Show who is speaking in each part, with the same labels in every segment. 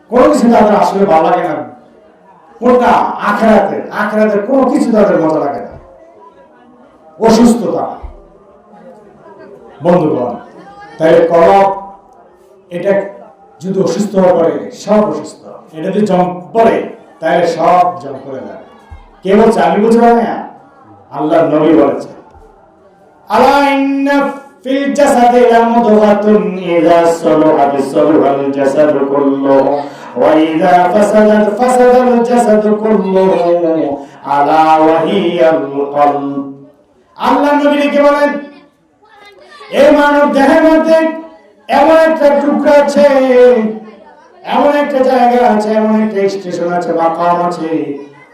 Speaker 1: কোনো কিছু তাদের আসলে ভালো লাগে না। কোনটা? আখেরাতের কোনো কিছু তাদের মজা লাগে না। অসুস্থতা বন্ধুগণ, তাই কলব এটা যদি অসুস্থ হয়ে পড়ে সব অসুস্থ, এটা যদি জম পড়ে তাহলে সব জম করে দেয়। কে বলছে? আমি বুঝতে পারি না, আল্লাহ নবী বলেছে আলা ইন্না ফিল জাসাদি লামুদগাতুন ইযা সালাহা সালাহাল জাসাদু কুল্লুহু ওয়া ইযা ফাসাদাত ফাসাদাল জাসাদু কুল্লুহু আলা ওয়া হিয়াল কলব। আল্লাহ নবী কি বলেন? এই মানব দেহের মধ্যে এমন একটা টুকরা আছে, এমন একটা জায়গা আছে, এমন একটা স্টেশন আছে, মাকাম আছে,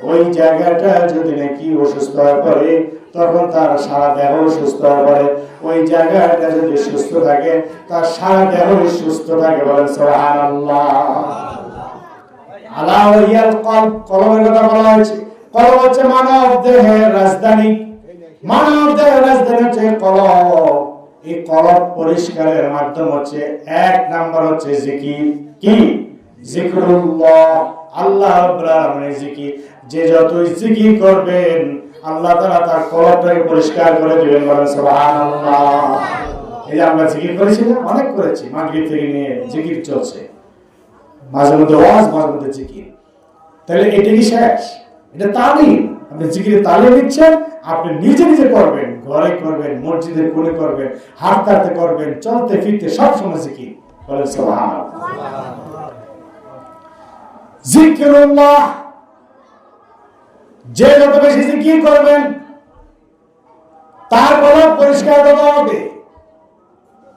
Speaker 1: ওই জায়গাটা যদি নাকি অসুস্থ হয়ে পড়ে তখন তার সারা দেহ সুস্থ হয়ে পড়ে। ওই জায়গাটা যদি সুস্থ থাকে তার সারা দেহ সুস্থ থাকে। বলেন সুবহানাল্লাহ। আলা ওয়াহিয়াল কলব, কলবের কথা বলা হয়েছে। কলব হচ্ছে মানব দেহের রাজধানী। মানব দেহের রাজধানী হচ্ছে কলব। এই কলব পরিষ্কারের মাধ্যম হচ্ছে এক নাম্বার হচ্ছে জিকির। কি? জিকরুল্লাহ, আল্লাহ রাব্বুল আলামিনের জিকির। যে যতই জিকির করবেন আল্লাহ তাআলা তার কলবটাকে পরিষ্কার করে দিবেন। বলেন সুবহানাল্লাহ। এই যে আমরা জিকির করেছি না, অনেক করেছি, মাগরিব থেকে নিয়ে জিকির চলছে, মাঝে মধ্যে ওয়াজ, মাঝে মধ্যে জিকির। তাহলে এটা কি শেষ? এটা তালিম। আপনি জিকিরের তালিম নিচ্ছেন, আপনি নিজে নিজে করবেন, ঘরে করবেন, মসজিদের কোণে করবেন, হাঁটতে হাঁটতে করবেন, চলতে ফিরতে সব সময় জিকির। বলেন সুবহানাল্লাহ। জিকরুল্লাহ, যে যত বেশি জিকির করবেন তার কলব পরিষ্কার তত হবে,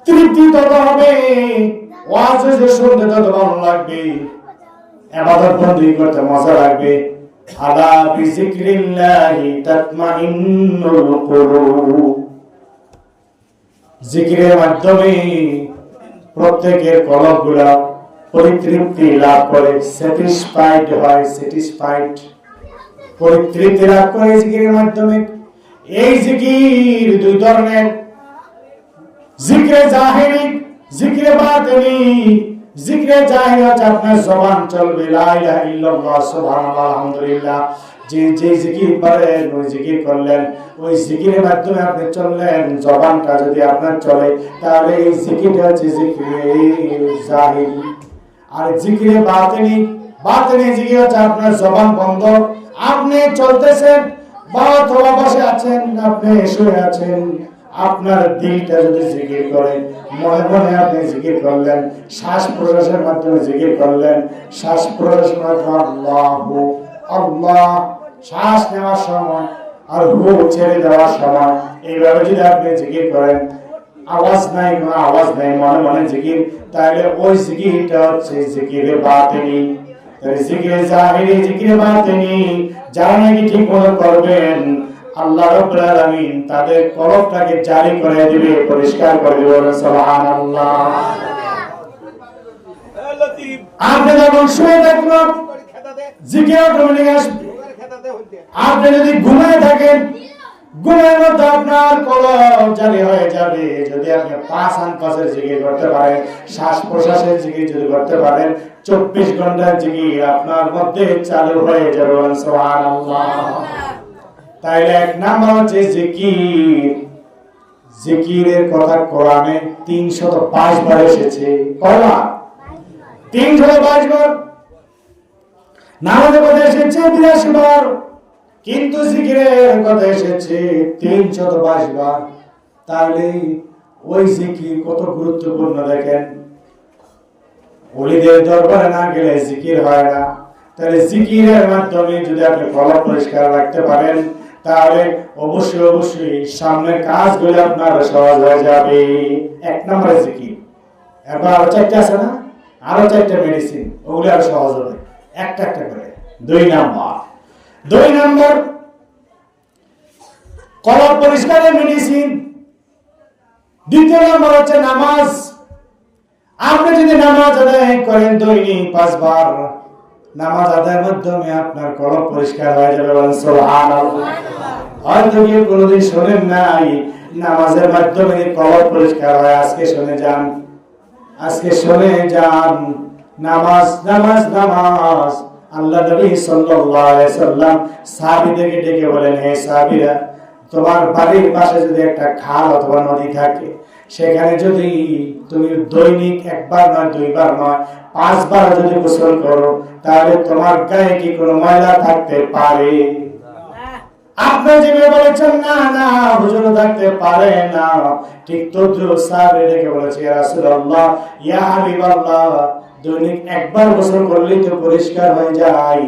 Speaker 1: তৃপ্তি তত হবে, ওয়াজ যে শুনতে তত ভালো লাগবে, ইবাদত বন্দেগী করতে মজা লাগবে। আলা বিজিকরিল্লাহি তাতমাইন্নুল কুলুব। জিকিরের মাধ্যমে প্রত্যেকের কলবগুলো পরিতৃপ্তি লাভ করে, স্যাটিসফাইড হয়, স্যাটিসফাইড, পরিতৃপ্তি লাভ করে জিকিরের মাধ্যমে। এই জিকির দুই ধরনের, জিকরে জাহিরি, জিকরে বাতিনি। জিকরে জাহিরি হচ্ছে আপনার জবান চলবে লা ইলাহা ইল্লাল্লাহ সুবহানাল্লাহ আলহামদুলিল্লাহ, যে যে জিকির করেন ওই জিকির করলেন, ওই জিকিরের মাধ্যমে আপনি চললেন, জবানটা যদি আপনার চলে তাহলে এই জিকিরটা হচ্ছে জিকরে জাহিরি। আর জিকরে বাতিনি, বাতিনি জিকির হচ্ছে আপনার জবান বন্ধ, আপনি চলতেছেন বা অথবা বসে আছেন, আপনি শুয়ে আছেন, আপনার দিলটা যদি জিকির করে, মনে মনে আপনি জিকির করলেন, শ্বাস প্রশ্বাসের মাধ্যমে জিকির করলেন, শ্বাস প্রশ্বাসের মাধ্যমে আল্লাহু আল্লাহ, শ্বাস নেওয়ার সময় আর হু ছেড়ে দেওয়ার সময় এইভাবে যদি আপনি জিকির করেন, আওয়াজ নাই, কোনো আওয়াজ নাই, মনে মনে জিকির, তাহলে ওই জিকিরটা হচ্ছে জিকিরে বাতিনি। জিকিরে জাহিরি, জিকিরে বাতিনি যারা নাকি ঠিক মতো করবেন আল্লাহ রাব্বুল আলামিন তাদের কলবটাকে জারি করে দিবে, পরিষ্কার করে দিবে। সুবহানাল্লাহ। আপনি যখন শুয়ে থাকবেন জিকির অটোমেটিক আসবে। আপনি যদি ঘুমিয়ে থাকেন, ঘুমের মধ্যে আপনার কলব জারি হয়ে যাবে। যদি আপনি 5 আনফাসের জিকির করতে পারেন, শ্বাস প্রশ্বাসের জিকির যদি করতে পারেন, 24 ঘন্টার জিকির আপনার মধ্যে চালু হয়ে যাবে। সুবহানাল্লাহ। তাইলে এক নাম্বার হচ্ছে জিকির। জিকিরের কথা কোরআনে 322 বার এসেছে। কয়বার? 322 বার। নামাজের কথা এসেছে 82 বার, কিন্তু জিকিরের কথা এসেছে 322 বার। তাহলে ওই জিকির কত গুরুত্বপূর্ণ দেখেন। ওলিদের দরবারে না গেলে জিকির হয় না। তাহলে জিকিরের মাধ্যমে যদি আপনি কলব পরিষ্কার রাখতে পারেন তাহলে অবশ্যই অবশ্যই সামনের কাজগুলো আপনার সহজ হয়ে যাবে। এক নম্বরে জিকির। এবার আরো 4টা আছে না, আরো 4টা মেডিসিন, ওগুলো আরো সহজ হবে একটা একটা করে। 2 নম্বর কলব পরিষ্কারের মেডিসিন। 2 নম্বর হচ্ছে নামাজ। আপনি যদি নামাজ আদায় করেন দৈনিক 5 বার, নামাজ আদায়ের মাধ্যমে আপনার কলব পরিষ্কার হয়ে যাবে। সুবহানাল্লাহ। হয়তো কেউ কোনোদিন শোনেন নাই নামাজের মাধ্যমে কলব পরিষ্কার হয়, আজকে শুনে যান, আজকে শুনে যান। নামাজ নামাজ নামাজ। আল্লাহ নবী সাল্লাল্লাহু আলাইহি সাল্লাম সাহাবীদেরকে ডেকে বলেন, হে সাহাবীরা, তোমার বাড়ির পাশে যদি একটা খাল অথবা নদী থাকে, সেখানে যদি তুমি দৈনিক একবার নয়, দুইবার নয়, 5 বার যদি গোসল করো, তাহলে তোমার গায়ে কি কোনো ময়লা থাকতে পারে? আপনি যেভাবে বলেছেন না না হুজুর থাকতে পারে না, ঠিক তদ্রুপ সাহাবী ডেকে বলেছে, ইয়া রাসূলুল্লাহ, ইয়া হাবিবাল্লাহ, দৈনিক একবার গোসল করলেই তো পরিষ্কার হয়ে যায়,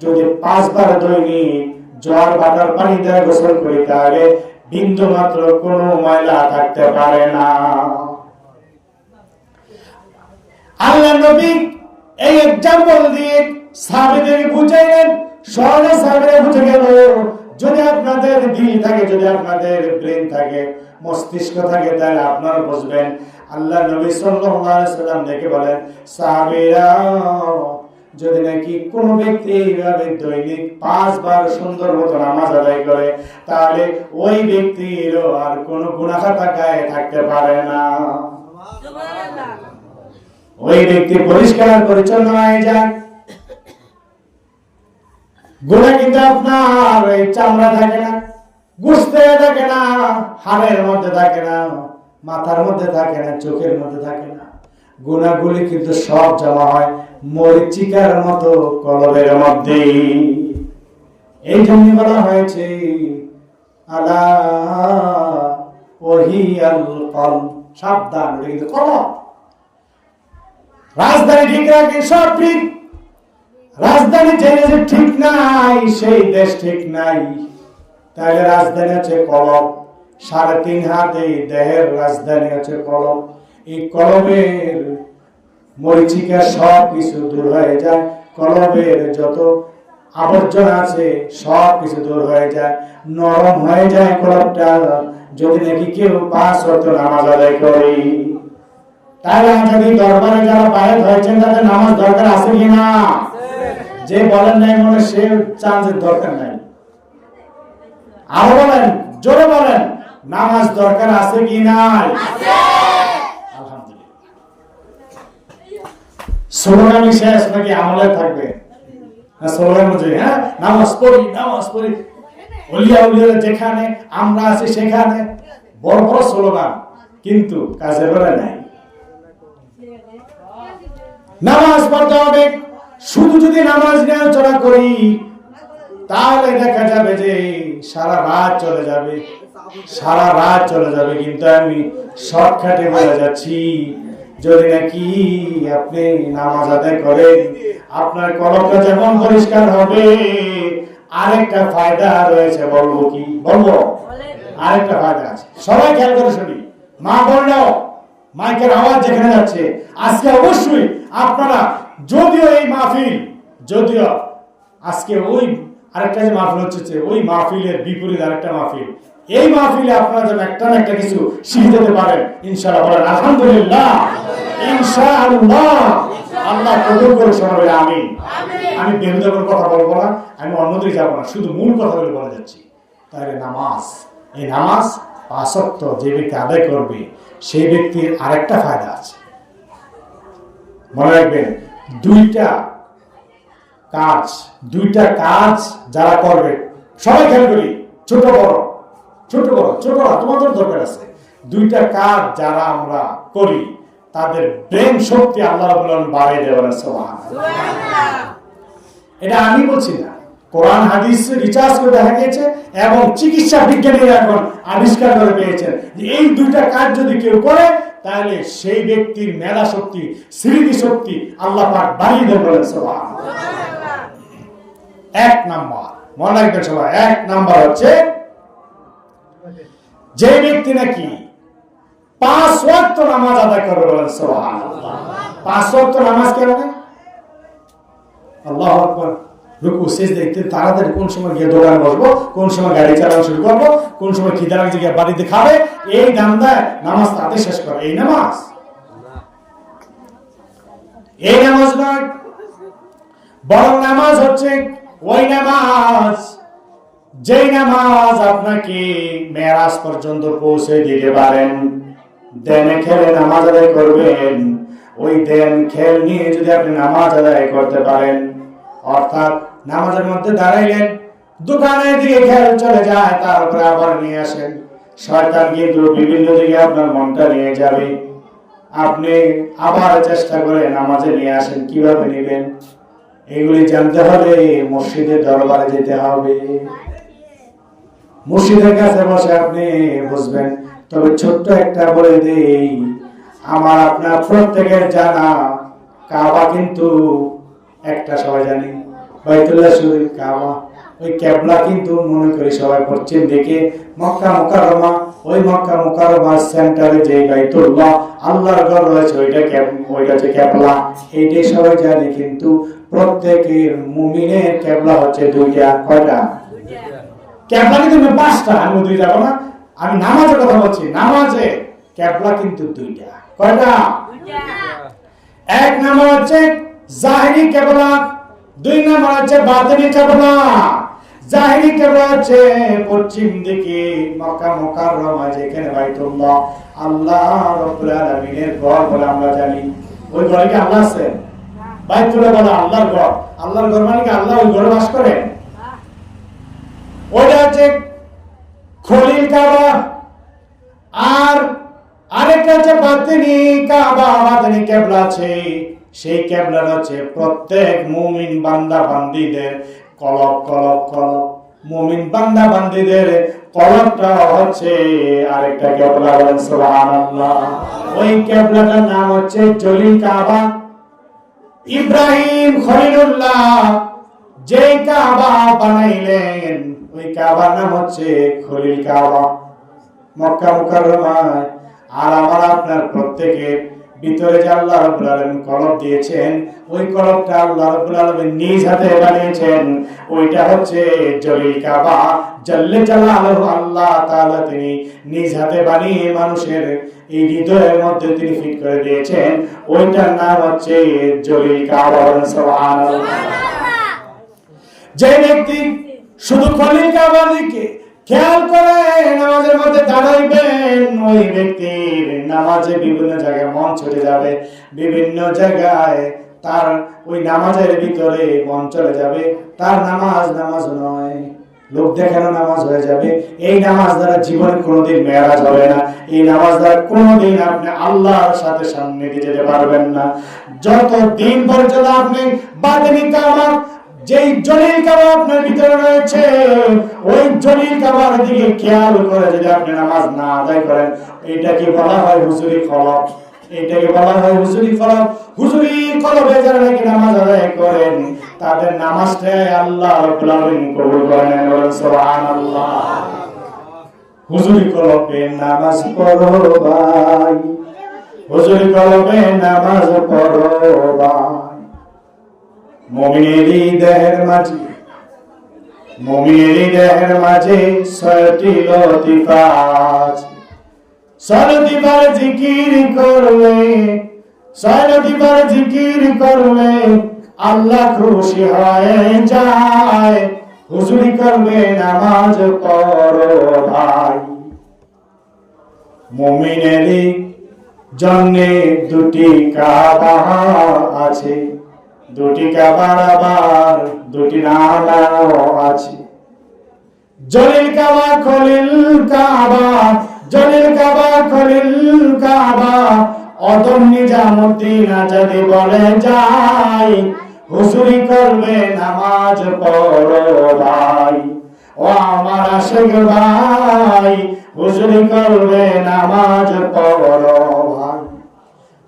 Speaker 1: যদি 5 বার দৈনিক জোয়ার ভাটার পানি দিয়ে গোসল করি, তাহলে বিন্দু মাত্র কোনো ময়লা থাকতে পারে না। আল্লাহ নবী এই এক্সাম্পল দিয়ে সাহাবীদেরকে বুঝাইলেন, সহজে সাহাবীরা বুঝে গেল। যদি আপনাদের দিল থাকে, যদি আপনাদের ব্রেন থাকে, মস্তিষ্ক থাকে, তাহলে আপনারা বুঝবেন। আল্লাহ নবী সাল্লাল্লাহু আলাইহি সাল্লাম দেখে বলেন, সাহাবীরা, যদি নাকি কোন ব্যক্তি এইভাবে দৈনিক 5 বার সুন্দর মতো নামাজ আদায় করে, তাহলে ওই ব্যক্তির আর কোনো গুনাহ গায়ে থাকতে পারে না। ওই ব্যক্তি পরিষ্কার পরিচ্ছন্ন হয়ে যায়। গুনাহ কিন্তু আপনার এই চামড়া থাকে না, গোশতে থাকে না, হাড়ের মধ্যে থাকে না, মাথার মধ্যে থাকে না, চোখের মধ্যে থাকে না। গুনাহগুলি কিন্তু সব জমা হয় মরিচিকার মতো কলবের মধ্যে। এই জন্য বলা হয়েছে, আলা ওহিয়াল কলব, সাবধান, এটা কিন্তু কলব। রাজধানী ঠিক রাখে, সব ঠিক। রাজধানী যে ঠিক নাই, সেই দেশ ঠিক নাই। তাহলে রাজধানী হচ্ছে কলব। 3.5 হাত এই দেহের রাজধানী হচ্ছে কলব। এই কলবের মরিচিকা সব কিছু দূর হয়ে যায়, কলবের যত আবর্জনা আছে সব কিছু দূর হয়ে যায়, নরম হয়ে যায় কলবটা, যদি নাকি কেউ 5 ওয়াক্ত নামাজ আদায় করে। তাহলে যদি দরবারে যারা বায়াত হয়েছেন, তাদের নামাজ দরকার আছে কি না? যে বলেন নাই মনে সে চান্সের দরকার নাই। আরো বলেন, জোরে বলেন, নামাজ দরকার আছে কি নাই? আলহামদুলিল্লাহ। স্লোগানই শেষ নাকি আমলে থাকবে? স্লোগান বুঝি, হ্যাঁ, নামাজ পড়ি, নামাজ পড়ি, ওলিয়া উলিয়া যেখানে, আমরা আছি সেখানে, বড় বড় স্লোগান, কিন্তু কাজে বেলা নাই। নামাজ পড়তে হবে। শুধু যদি নামাজ নেওয়া করি, তাহলে দেখা যাবে যে সারা রাত চলে যাবে, সারা রাত চলে যাবে। কিন্তু আমি শর্টকাটে বলে যাচ্ছি, যদি নাকি আপনি নামাজ আদায় করেন, আপনার কলবটা যেমন পরিষ্কার হবে, আরেকটা ফায়দা রয়েছে। বলবো কি? বলবো, আরেকটা ফায়দা আছে। সবাই খেয়াল করে শুনি, মা বোনরাও, মাইকের আওয়াজ যেখানে যাচ্ছে, আজকে অবশ্যই আপনারা, যদিও এই মাহফিল, যদিও আজকে ওই আরেকটা যে মাহফিল হচ্ছে, ওই মাহফিলের বিপরীত আরেকটা মাহফিল, এই মাহফিলে আপনারা যেন একটা না একটা কিছু শিখে যেতে পারেন, ইনশাআল্লাহ বলেন আলহামদুলিল্লাহ, ইনশাআল্লাহ। আল্লাহ কবুল করে শোনাবেন, আমিন। আমি বেহুদার কথা বলবো না, আমি অন্যদিকে যাবো না, শুধু মূল কথাগুলো বলে যাচ্ছি। তাহলে নামাজ, এই নামাজ 5 ওয়াক্ত যে ব্যক্তি আদায় করবে, সেই ব্যক্তির আরেকটা ফায়দা আছে। মনে রাখবেন, দুইটা কাজ যারা করবে, সবাই খেয়াল করি, ছোট বড় তোমাদের দরকার আছে। দুইটা কাজ যারা আমরা করি, তাদের ব্রেন শক্তি আল্লাহ রাব্বুল আলামিন বাড়িয়ে দেবেন, সুবহানাল্লাহ। এটা আমি বলছি না, কোরআন হাদিস রিসার্চ করে দেখা গিয়েছে, এবং চিকিৎসা বিজ্ঞানীরা এখন আবিষ্কার করে পেয়েছেন যে এই দুইটা কাজ যদি কেউ করে, তাহলে সেই ব্যক্তির মেধা শক্তি, স্মৃতি শক্তি আল্লাহ পাক বাড়িয়ে দেবেন, সুবহানাল্লাহ। 1 নাম্বার, মনে রাখবেন সবাই, 1 নাম্বার হচ্ছে, যে ব্যক্তি নাকি 5 ওয়াক্ত নামাজ আদায় করবে, বলেন সুবহানাল্লাহ। 5 ওয়াক্ত নামাজ কেন? আল্লাহু আকবার। রুকু সিজদা দেখতে তাড়াতাড়ি, কোন সময় গিয়ে দোকান বসবো, কোন সময় গাড়ি চালানো শুরু করবো, কোন সময় খিদা লাগছে গিয়ে বাড়িতে খাবে, এই দান্দায় নামাজ তাতে শেষ করে। এই নামাজ নয়, বরং নামাজ হচ্ছে ওই নামাজ, যেই নামাজ আপনাকে মেরাজ পর্যন্ত পৌঁছে দিতে পারেন। দেনে খেলে নামাজ আদায় করবেন, ওই দেন খেল নিয়ে যদি আপনি নামাজ আদায় করতে পারেন, অর্থাৎ নামাজের মধ্যে দাঁড়াইলেন, দোকানের দিকে খেয়াল চলে যায়, তার উপরে আবার নিয়ে আসেন, শয়তান কিন্তু বিভিন্ন দিকে আপনার মনটা নিয়ে যাবে। আপনি আবার চেষ্টা করে নামাজে নিয়ে আসেন, কিভাবে নেবেন এগুলি জানতে হবে। মসজিদের দরবারে যেতে হবে, মসজিদের কাছে বসে আপনি বুঝবেন। তবে ছোট্ট একটা বলে দেই, আমার আপনার প্রত্যেকের জানা কাবা কিন্তু একটা, সবাই জানি বাইতুল্লাহ শরীফ কাবা, ওই কিবলা কিন্তু মনে করি সবাই পশ্চিম দিকে মক্কা মুকাররমা, ওই মক্কা মুকাররমার সেন্টারে যে বাইতুল্লাহ আল্লাহর ঘর রয়েছে ওইটা হচ্ছে কিবলা, এইটাই সবাই জানে। কিন্তু প্রত্যেকের মুমিনের কিবলা হচ্ছে দুইটা। কয়টা? কিবলা কিন্তু পাঁচটা, আমি দুই যাব না, আমি নামাজের কথা বলছি। নামাজে কিবলা কিন্তু দুইটা। কয়টা? এক নাম্বার হচ্ছে জাহিরি কিবলা, দুই নাম্বার হচ্ছে বাতিনি কিবলা। জাহিরি কিবলা হচ্ছে পশ্চিম দিকে মক্কা মুকাররমা, যেখানে বাইতুল্লাহ আল্লাহ রাব্বুল আলামিনের ঘর বলে আমরা জানি। ওই ঘরে কি আল্লাহ আছে? বাইতুল্লাহ বলে আল্লাহর ঘর। আল্লাহর ঘর মানে কি আল্লাহ ওই ঘরে বাস করেন? ওইটা হচ্ছে খলিল কাবা। আর আরেকটা হচ্ছে বাতিনি কাবা, বাতিনি কিবলা আছে। সেই কিবলা হচ্ছে প্রত্যেক মুমিন বান্দা বান্দীদের কলব, কলব, কলব। মুমিন বান্দা বান্দীদের কলবটা হচ্ছে আরেকটা কিবলা, বলেন সুবহানাল্লাহ। ওই কিবলাটার নাম হচ্ছে জলিল কাবা। ইব্রাহিম খলিলুল্লাহ যে কাবা বানাইলেন, ওই কাবার নাম হচ্ছে খলিল কাবা, মক্কা মুকাররমায়। আর আমার আপনার প্রত্যেকের ভিতরে যে আল্লাহ রাব্বুল আলামিন কলব দিয়েছেন, ওই কলবটা আল্লাহ রাব্বুল আলামিন নিজ হাতে বানিয়েছেন, ওইটা হচ্ছে জলিল কাবা। জাল্লে জালালুহু, আল্লাহ তাআলা তিনি নিজ হাতে বানিয়ে মানুষের এই হৃদয়ের মধ্যে তিনি ফিট করে দিয়েছেন, ওইটার নাম হচ্ছে জলিল কাবা। সুবহানাল্লাহ। যে ব্যক্তি শুধু খলিল কাবার দিকে খেয়াল করে নামাজের মধ্যে দাঁড়াইবেন, ওই ব্যক্তির নামাজে বিভিন্ন জায়গায় মন ছুটে যাবে, বিভিন্ন জায়গায় তার ওই নামাজের ভিতরে মন চলে যাবে। তার নামাজ নামাজ নয়, লোক দেখানো নামাজ হয়ে যাবে। এই নামাজ দ্বারা জীবনে কোনোদিন মেরাজ হবে না। এই নামাজ দ্বারা কোনোদিন আপনি আল্লাহর সাথে সান্নিধ্যে যেতে পারবেন না। যতদিন পর্যন্ত আপনি বাতিনি কাবা, যেই জলিল কাবা আপনার ভিতরে রয়েছে, ওই জলিল কাবার দিকে খেয়াল করে যদি আপনি নামাজ না আদায় করেন, এটাকে বলা হয় হুজুরি কলব। এটাকে বলা হয় হুজুরি কলব। হুজুরি কলবে যারা নাকি নামাজ আদায় করেন, তাদের নামাজটাই আল্লাহ রাব্বুল আলামিন কবুল করেন। সুবহানাল্লাহ। হুজুরি কলবে নামাজ পড়ো ভাই, হুজুরি কলবে নামাজ পড়ো ভাই। মুমিনেরই দেহের মাঝে, মুমিনেরই দেহের মাঝে ৬টি লতিফা আছে। ৬ লতিফার জিকির করলে, ৬ লতিফার জিকির করলে আল্লাহ খুশি হয়ে যায়। হুজুরি করবে নামাজ পড়ো ভাই। মুমিনেরই জন্যে দুটি কাবা আছে, দুটি কাবার আবার দুটি নামও আছে। জলিল কাবা, খলিল কাবা, জলিল কাবা, খলিল কাবা। অদম নিজামুদ্দিন আজাদি বলে যাই, হুজুরি করবে নামাজ পড়ো ভাই। ও আমার আশিক ভাই, হুজুরি করবে নামাজ পড়ো ভাই।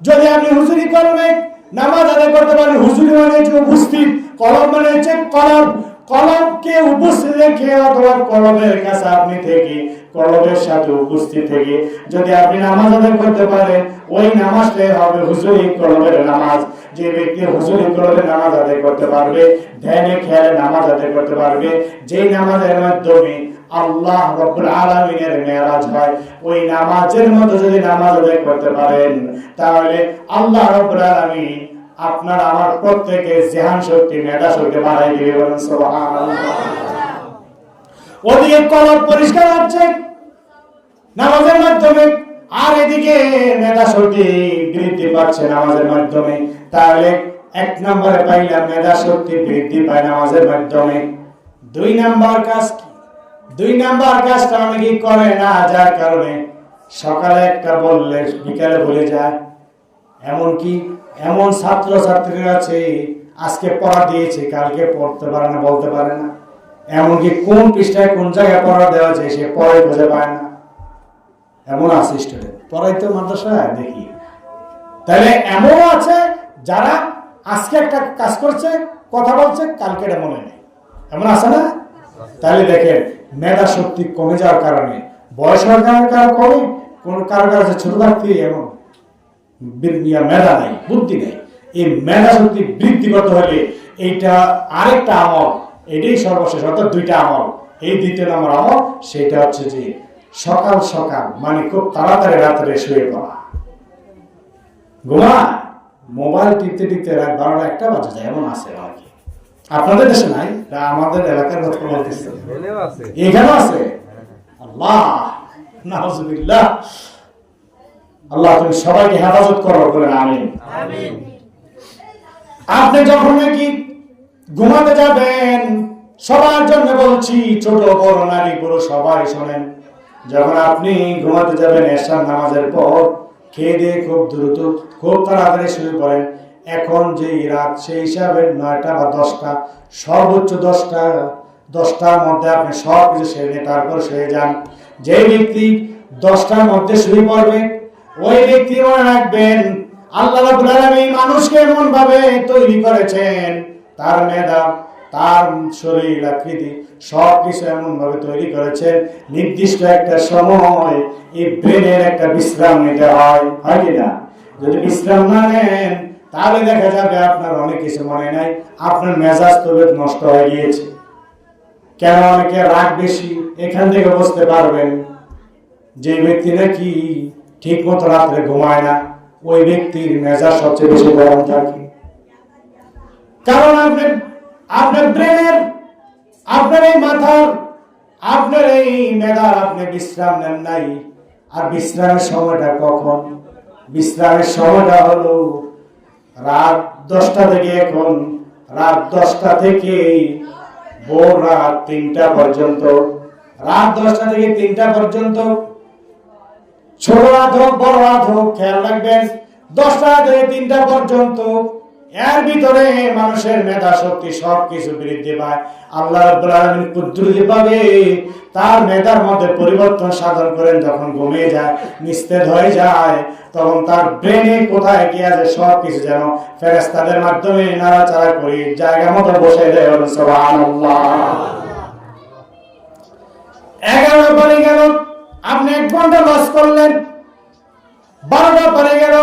Speaker 1: যদি আপনি হুজুরি করবেন, নামাজ আদায় করতে পারেন, হুজুরি মানে হচ্ছে উপস্থিত, কলব মানে হচ্ছে কলব। কলবকে উপস্থিত রেখে অথবা কলবের কাছে আপনি থেকে, কলবের সাথে উপস্থিত থেকে যদি আপনি নামাজ আদায় করতে পারেন, ওই নামাজটাই হবে হুজুরি কলবের নামাজ। যে ব্যক্তি হুজুরি কলবের নামাজ আদায় করতে পারবে, ধ্যানে খেয়ালে নামাজ আদায় করতে পারবে, যেই নামাজের মাধ্যমে আল্লাহ রাব্বুল আলামিনের মেরাজ হয়, ওই নামাজের মতো যদি নামাজ আদায় করতে পারেন, তাহলে আল্লাহ রাব্বুল আলামিন আপনার আমার প্রত্যেকের জিহান শক্তি, মেধা শক্তি বাড়াই দিবে। বলেন সুবহানাল্লাহ। ওদিকে কলব পরিষ্কার হচ্ছে নামাজের মাধ্যমে, আর এদিকে মেধা শক্তি বৃদ্ধি পাচ্ছে নামাজের মাধ্যমে। তাহলে এক নম্বরে পাইলাম মেধা শক্তি বৃদ্ধি পায় নামাজের মাধ্যমে। দুই নাম্বার কাজ কি? দুই নাম্বার কাজটা অনেকেই করে না, যার কারণে সকালে একটা বললে বিকালে ভুলে যায়। এমনকি এমন ছাত্র ছাত্রীরা আছে আজকে পড়া দিয়েছে কালকে পড়তে পারে না, বলতে পারে না। এমনকি কোন পৃষ্ঠায় কোন জায়গায় পড়া দেওয়া আছে সে পড়াই খুঁজে পায় না। এমন আছে স্টুডেন্ট পড়াই তো মাদ্রাসায় দেখি। তাহলে এমন আছে যারা আজকে একটা কাজ করছে, কথা বলছে, কালকে এটা মনে নেই। এমন আছে না? তাহলে দেখেন মেধা শক্তি কমে যাওয়ার কারণে, বয়স হওয়ার কারণে কমে, কোন কারো কাছে ছোট থাকতে এমন মেধা নাই, বুদ্ধি নেই। এই মেধা শক্তি বৃদ্ধি করতে হলে এইটা আরেকটা আমল, এটাই সর্বশেষ, অর্থাৎ দুইটা আমল। এই দ্বিতীয় নম্বর আমল সেটা হচ্ছে যে সকাল সকাল মানে খুব তাড়াতাড়ি রাত্রে শুয়ে পড়া। ঘুমা মোবাইল টিপতে টিপতে রাত 12টা 1টা বাজে যায়, এমন আছে অনেকে। আপনাদের দেশে নাই, আমাদের এলাকার কথা বলতেছে, এখানেও আছে। আল্লাহ নাউজুবিল্লাহ, আল্লাহ তুমি সবাইকে হেফাজত করো, বলেন আমিন। আপনি যখন নাকি ঘুমাতে যাবেন, সবার জন্য বলছি, ছোট বড় নারী পুরুষ সবাই শোনেন, যখন আপনি ঘুমাতে যাবেন এশার নামাজের পর খেয়ে দিয়ে খুব দ্রুত খুব তাড়াতাড়ি শুয়ে পড়েন। এখন যে রাত সেই হিসাবে 9টা বা 10টা, সর্বোচ্চ 10টার মধ্যে আপনি সব কিছু সেরে নিয়ে তারপর শুয়ে যান। যে ব্যক্তি 10টার মধ্যে শুয়ে পড়বে ওই ব্যক্তি মনে রাখবেন আল্লাহ রাব্বুল আলামিন মানুষকে এমন ভাবে তৈরি করেছেন, তার মেধা, তার শরীর আকৃতি সবকিছু এমন ভাবে তৈরি করেছেন, নির্দিষ্ট একটা সময় এই ব্রেনের একটা বিশ্রাম নিতে হয়, হয় কিনা? যদি বিশ্রাম না নেন তাহলে দেখা যাবে আপনার অনেক কিছু মনে নাই, আপনার মেজাজ তবে নষ্ট হয়ে গিয়েছে। কেন? অনেকে রাগ বেশি, এখান থেকে বুঝতে পারবেন যে ব্যক্তি নাকি ঠিক মতো রাত্রে ঘুমায় না, ওই ব্যক্তির মেজাজ সবচেয়ে বেশি গরম থাকে। কারণ আপনার ব্রেনের, আপনার এই মাথার, আপনার এই মেধার আপনি বিশ্রাম নেন নাই। আর বিশ্রামের সময়টা কখন? বিশ্রামের সময়টা হলো রাত 10টা থেকে, এখন রাত 10টা থেকে ভোর রাত 3টা পর্যন্ত, রাত 10টা থেকে 3টা পর্যন্ত, ছোট রাত হোক বড় রাত হোক, খেয়াল রাখবেন 10টা থেকে 3টা পর্যন্ত এর ভিতরে মানুষের মেধা শক্তি সবকিছু বৃদ্ধি পায়। আল্লাহ রাব্বুল আলামিন কুদরতি ভাবে তার মেধার মধ্যে পরিবর্তন সাধন করেন। যখন ঘুমিয়ে যায়, নিস্তেজ হয়ে যায়, তখন তার ব্রেনে কোথায় কি আছে সবকিছু যেন ফেরেশতাদের মাধ্যমে নাড়াচাড়া করে জায়গা মতো বসে দেয়। সুবহানাল্লাহ। 11 পরে গেল, আপনি 1 ঘন্টা লস করলেন। 12টা পরে গেল,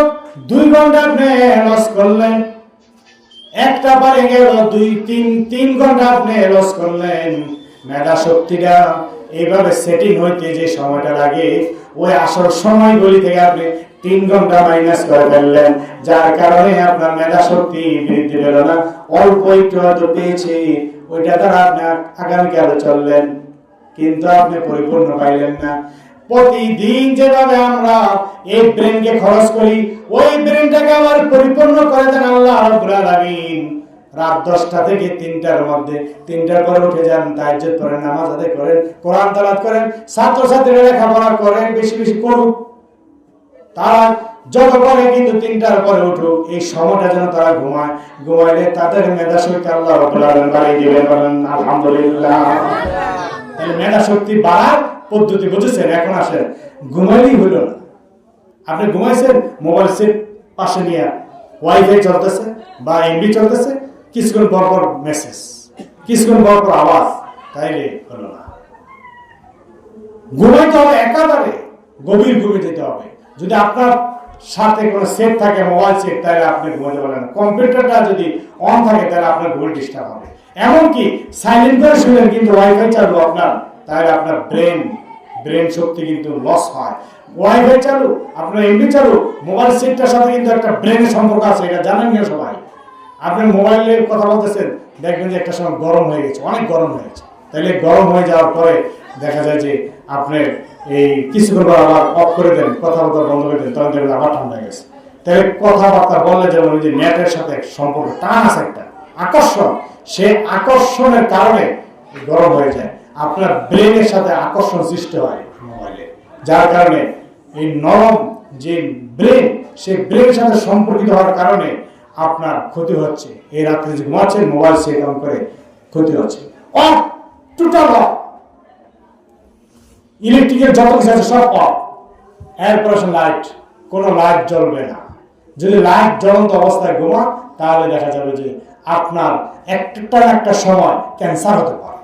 Speaker 1: 2 ঘন্টা আপনি লস করলেন। 1টা পরে গেল, 3 ঘন্টা আপনি লস করলেন। মেধা শক্তিটা এইভাবে সেটিং হইতে যে সময়টা লাগে, ওই আসল সময়গুলি থেকে আপনি 3 ঘন্টা মাইনাস করে ফেললেন, যার কারণে আপনার মেধা শক্তি বৃদ্ধি পেল না। অল্প একটু হয়তো পেয়েছি, ওইটা দ্বারা আপনি আগামীকালে চললেন, কিন্তু আপনি পরিপূর্ণ পাইলেন না। প্রতিদিন যেভাবে আমরা এই ব্রেনকে খরচ করি, ওই ব্রেনটাকে আবার পরিপূর্ণ করে দেন আল্লাহ রাব্বুল আলামিন। রাত 10টা থেকে 3টার মধ্যে, 3টার পরে উঠে যান, তাহাজ্জুদ পড়েন, নামাজ আদায় করেন, কোরআন তেলাওয়াত করেন, ছাত্রছাত্রীরা লেখাপড়া করেন, বেশি বেশি করুক। তারা যত করে কিন্তু 3টার পরে উঠুক, এই সময়টা যেন তারা ঘুমায়। ঘুমাইলে তাদের মেধা শক্তি আল্লাহ রাব্বুল আলামিন বাড়িয়ে দিবেন, বলেন আলহামদুলিল্লাহ। তাহলে মেধা শক্তি বাড়ার পদ্ধতি বুঝেছেন? এখন আসেন, ঘুমাইলেই হইল না। আপনি ঘুমাইছেন, মোবাইল সেট পাশে নিয়ে ওয়াইফাই চলতেছে বা এমবি চলতেছে, কিছুক্ষণ পর পর মেসেজ, কিছুক্ষণ পর পর আওয়াজ, তাইলে হলো না। ঘুমাইতে হবে, একেবারে গভীর ঘুমে যেতে হবে। যদি আপনার সাথে কোনো সেট থাকে, মোবাইল সেট, তাহলে আপনি ঘুমাতে পারবেন না। কম্পিউটারটা যদি অন থাকে তাহলে আপনার ঘুমে ডিস্টার্ব হবে। এমনকি সাইলেন্ট করে শুনেন কিন্তু ওয়াইফাই চালু আপনার, তাহলে আপনার ব্রেন শক্তি কিন্তু লস হয়। ওয়াইফাই চালু, আপনার এমবি চালু, মোবাইল সেটটার সাথে কিন্তু একটা ব্রেনের সম্পর্ক আছে, এটা জানেন না সবাই। আপনি মোবাইলে কথা বলতেছেন, দেখবেন যে একটা সময় গরম হয়ে গেছে, অনেক গরম হয়ে গেছে। তাহলে গরম হয়ে যাওয়ার পরে দেখা যায় যে আপনার এই কিছুক্ষণ পর আবার অফ করে দেন, কথাবার্তা বন্ধ করে দেন, তখন দেখবেন আবার ঠান্ডা গেছে। তাহলে কথাবার্তা বললে যেমন ওই যে নেটের সাথে সম্পর্ক টান আছে একটা আকর্ষণ, সে আকর্ষণের কারণে গরম হয়ে যায়, আপনার ব্রেনের সাথে আকর্ষণ সৃষ্টি হয় মোবাইলে, যার কারণে এই নরম যে ব্রেন, সেই ব্রেনের সাথে সম্পর্কিত হওয়ার কারণে আপনার ক্ষতি হচ্ছে। এই রাত্রে যে ঘুমাচ্ছেন মোবাইল সেট অন করে ক্ষতি হচ্ছে। অফ, টোটাল অফ, ইলেকট্রিকের যত কিছু আছে সব অফ। এরপর লাইট, কোনো লাইট জ্বলবে না। যদি লাইট জ্বলন্ত অবস্থায় ঘুমান তাহলে দেখা যাবে যে আপনার একটা সময় ক্যান্সার হতে পারে।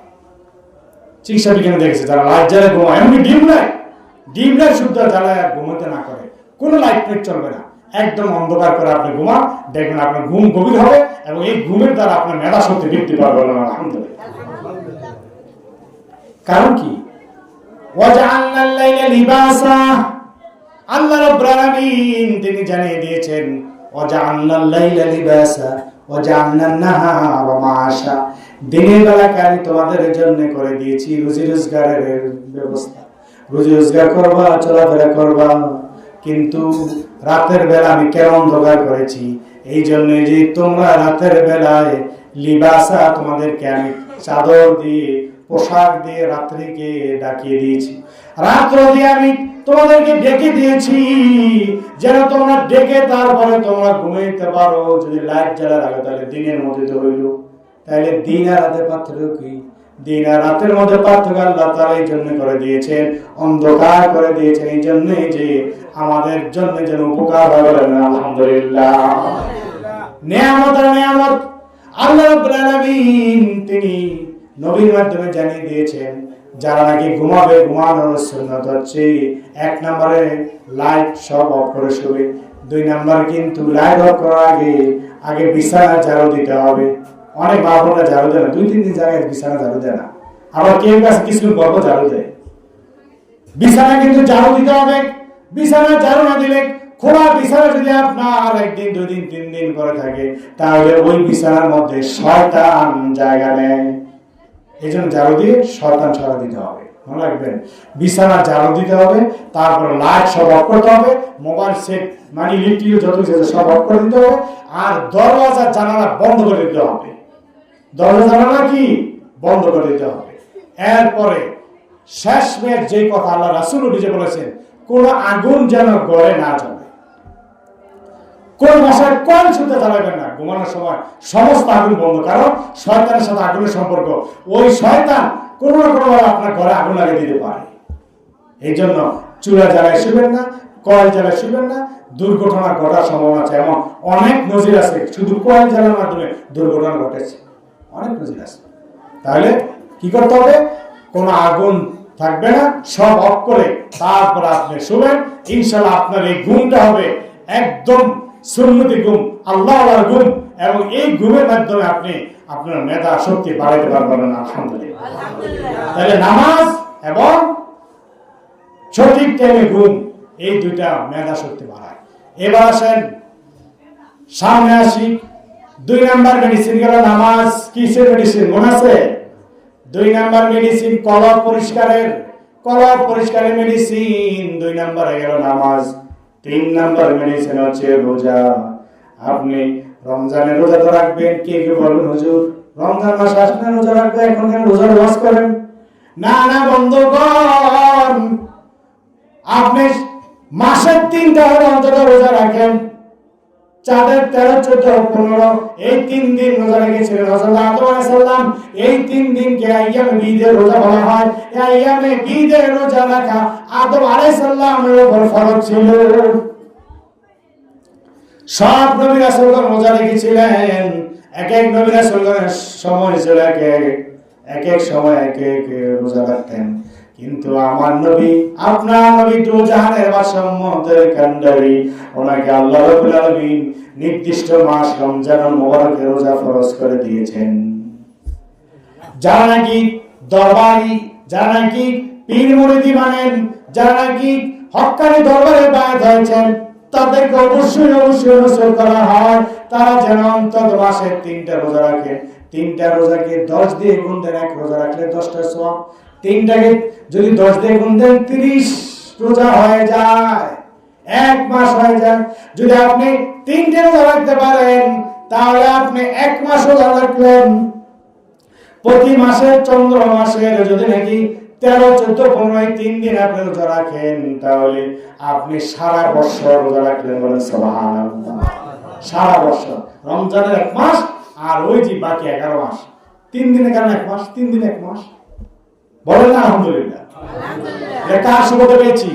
Speaker 1: চিকিৎসা বিজ্ঞানে দেখেছে যারা লাইট জ্বালায় ঘুমায়, এমনি ডিম লাইট শুদ্ধ জ্বালায় ঘুমাতে না করে, কোনো লাইট ফাইট চলবে না, একদম অন্ধকার করে আপনি ঘুমান, দেখবেন আপনার ঘুম গভীর হবে এবং এই ঘুমের দ্বারা আপনার মেধা শক্তি বৃদ্ধি পাবে। আলহামদুলিল্লাহ। কারণ কি? ওয়াজআলনাল লাইলা লিবাসা, আল্লাহ রাব্বুল আলামিন তিনি জানিয়ে দিয়েছেন ওয়াজআলনাল লাইলা লিবাসা ওয়াজআলনান নাহারা মাআশা, দিনের বেলাকে আমি তোমাদের জন্য করে দিয়েছি রুজি রোজগারের ব্যবস্থা, রুজি রোজগার করবা, চলাফেরা করবা, কিন্তু রাতের বেলা আমি কেন অন্ধকার করেছি? এই জন্য যে তোমরা রাতের বেলায় লিবাসা, তোমাদেরকে আমি চাদর দিয়ে পোশাক দিয়ে রাত্রিকে ডাকিয়ে দিয়েছি, রাত্র দিয়ে আমি তোমাদেরকে ডেকে দিয়েছি যেন তোমরা ডেকে তারপরে তোমরা ঘুমাইতে পারো। যদি লাইট জ্বালা রাখো তাহলে দিনের মধ্যে তো হইল, তাহলে দিন আর রাতের পার্থক্য কি? দিন আর রাতের মধ্যে পার্থক্য আল্লাহ তাআলা এই জন্য করে দিয়েছেন, অন্ধকার করে দিয়েছেন এই জন্য যে আমাদের জন্য যেন উপকার হয়। আলহামদুলিল্লাহ। নিয়ামত আর নিয়ামত আল্লাহ রাব্বুল আলামিন তিনি নবীর মাধ্যমে জানিয়ে দিয়েছেন। যারা নাকি ঘুমাবে, ঘুমানোর সুন্নাত হচ্ছে 1 নম্বরে লাইট সব অফ করে শুবে, 2 নম্বর কিন্তু লাইট অফ করার আগে বিছানা ঝাড়ু দিতে হবে। অনেক মা বোনরা ঝাড়ু দেয় না, 2-3 দিন জায়গায় বিছানা ঝাড়ু দেয় না, আবার কেউ কাছে কিছুক্ষণ পর ঝাড়ু দেয়। বিছানা কিন্তু ঝাড়ু দিতে হবে। বিছানা ঝাড়ু না দিলে, খোলা বিছানা যদি আপনার 1 দিন 2 দিন 3 দিন করে থাকে তাহলে ওই বিছানার মধ্যে শয়তান জায়গা নেয়। এই জন্য ঝাড়ু দিয়ে শয়তান সরা দিতে হবে। মনে রাখবেন, বিছানা ঝাড়ু দিতে হবে, তারপর লাইট সব অফ করতে হবে, মোবাইল সেট মানে ইলেকট্রিক যত কিছু আছে সব অফ করে দিতে হবে, আর দরজা জানালা বন্ধ করে দিতে হবে। দরজা জানালা কি বন্ধ করে দিতে হবে। এরপরে শেষ মেয়ের যে কথা আল্লাহ রাসূল নিজে বলেছেন, কোন আগুন যেন ঘরে না জ্বলে, কোন ভাষায় কোন শুনতে চালাবেন না ঘুমানোর সময়, সমস্ত আগুন বন্ধ। কারণ শয়তানের সাথে আগুনের সম্পর্ক, ওই শয়তান কোনো না কোনো ভাবে আপনার ঘরে আগুন লাগিয়ে দিতে পারে। এই জন্য চুলা জ্বালায় শুবেন না, কয়েল জ্বালায় শুবেন না, দুর্ঘটনা ঘটার সম্ভাবনা আছে। এমন অনেক নজির আছে, শুধু কয়েল জ্বালার মাধ্যমে দুর্ঘটনা ঘটেছে, অনেক নজির আছে। তাহলে কি করতে হবে? কোনো আগুন থাকবে না, সব অফ করে তারপর আপনি শুবেন। ইনশাআল্লাহ আপনার এই ঘুমটা হবে একদম সুন্নতি ঘুম, আল্লাহর ঘুম, এবং এই ঘুমের মাধ্যমে আপনি আপনার মেধা শক্তি বাড়াইতে পারবেন। আলহামদুলিল্লাহ। তাহলে নামাজ এবং সঠিক টাইমে ঘুম, এই দুইটা মেধা শক্তি বাড়ায়। এবার আসেন সামনে আসি, 2 নাম্বার মেডিসিন গেল নামাজ। কিসের মেডিসিন মনে আছে? 2 নাম্বার মেডিসিন কলব পরিষ্কারের মেডিসিন 2 নাম্বারে গেল নামাজ। 3 নাম্বার মেডিসিন হচ্ছে রোজা। আপনি রমজানে রোজা তো রাখবেন। কে বলবেন হুজুর রমজান মাস আসলে রোজা রাখবে, এখন কেন রোজার ওয়াজ করেন? না না বন্ধুগণ, আপনি মাসের 3টা অন্তত রোজা রাখেন। চাঁদের 13, 14, 15 এই 3 দিন রোজা রেখেছিলেন হযরত আদম আলাইহিস সালাম। এই 3 দিনকে আইয়ামে বীদের রোজা বলা হয়। এই আইয়ামে বীদের রোজা রাখা আদম আলাইহিস সালামের উপর ফরজ ছিল। সব নবী রাসূলগণ রোজা রেখেছিলেন। এক এক নবী রাসূলগণের সময় ছিল এক এক সময় এক এক রোজা রাখতেন। কিন্তু আমার নবী, আপনার নবী তো জাহানের বাসমতের কান্ডারি, ওনাকে আল্লাহ রাব্বুল আলামিন নির্দিষ্ট মাস রমজান মুবারকে রোজা ফরজ করে দিয়েছেন। যারা নাকি দরবারি, যারা নাকি পীর মুরিদি মানেন, যারা নাকি হক্কানি দরবারে বায়াত হয়েছেন, তাদেরকে অবশ্যই অনুসরণ করা হয় তারা যেন অন্তত মাসে 3টা রোজা রাখেন। 3টা রোজাকে 10 দিয়ে গুণ দেন, এক রোজা রাখলে 10টা সওয়াব। তিনটাকে যদি 10 দিয়ে গুণ দেন 30 রোজা হয়ে যায়, 1 মাস হয়ে যায়। যদি আপনি 3টে রোজা রাখতে পারেন তাহলে আপনি 1 মাস রোজা রাখলেন। প্রতি মাসের চন্দ্র মাসের যদি নাকি 13, 14, 15 3 দিন আপনি রোজা রাখেন তাহলে আপনি সারা বছর রোজা রাখলেন। বলেন সুবহানাল্লাহ। সারা বছর রমজানের 1 মাস আর ওই যে বাকি 11 মাস, 3 দিনে কেন 1 মাস, 3 দিনে 1 মাস। বলেন না আলহামদুলিল্লাহ। এটা কার সুবাদে পেয়েছি?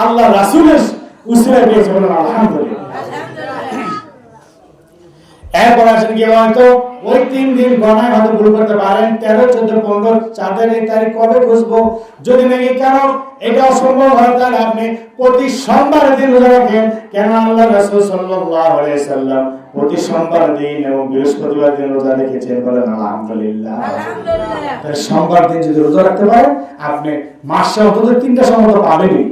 Speaker 1: আল্লাহ রাসূলের উসিলায় পেয়েছি। বলেন আলহামদুলিল্লাহ। এরপর আসেন কি হয়তো ওই 3 দিন গণায় হয়তো ভুল করতে পারেন, 13, 14, 15 চাঁদের এই তারিখ কবে বুঝবো। যদি নাকি কারণ এটা অসম্ভব হয় তাহলে আপনি প্রতি সোমবার দিন রোজা রাখেন। কেন আল্লাহ রাসূল সাল্লাল্লাহু আলাইহি সাল্লাম প্রতি সোমবার দিন এবং বৃহস্পতিবার দিন রোজা রেখেছেন। বলেন আলহামদুলিল্লাহ। তাহলে সোমবার দিন যদি রোজা রাখতে পারেন আপনি মাসে অন্তত 3টা সোমবার তো পাবেনই।